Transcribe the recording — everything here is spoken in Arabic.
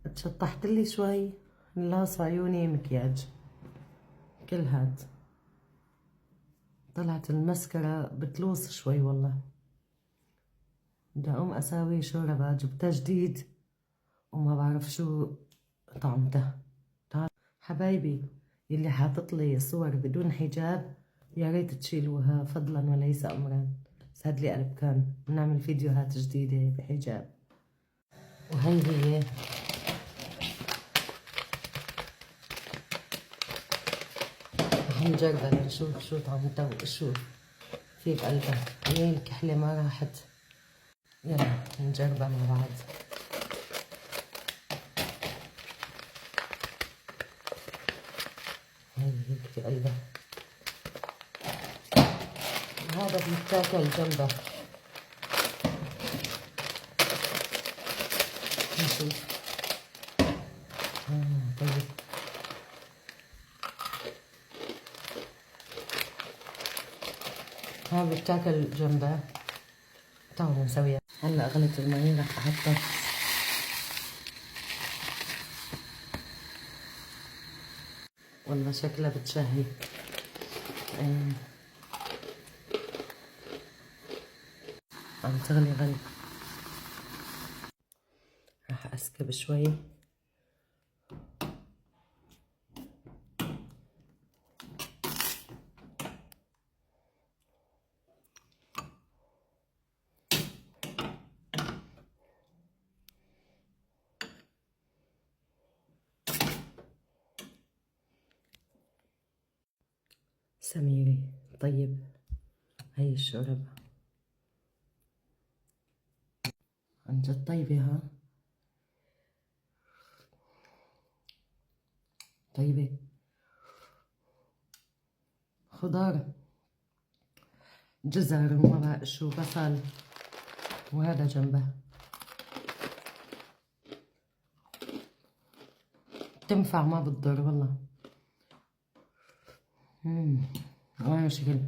اتشطحت لي شوي، لاص عيوني مكياج كل هاد. طلعت المسكرة بتلوص شوي والله. بدي اقوم اساوي شوربة جبتها جديد وما بعرف شو طعمتها. حبايبي يلي حاطط لي صور بدون حجاب يا ريت تشيلوها فضلا وليس امرا. ساد لي قلب كان بنعمل فيديوهات جديدة بحجاب. وهي هي هنجربها لنشوف شو طعمتها وشو في بقلبها. هي الكحلة ما راحت. يلا نجربها مع بعض. هي هيك في قلبها. هذا بيتاكل جنبها. نشوف. طيب هاي بتاكل جنبها. تعالوا نسويها. هلا غليت المي راح احطها. والله شكلها بتشهي. عم تغلي غلي. راح اسكب شوي. سميري طيب هي الشوربة عن جد طيبة. ها طيبة. خضار جزر وما بعرف شو بصل وهذا جنبه. تنفع ما بتضر والله. وانا شكل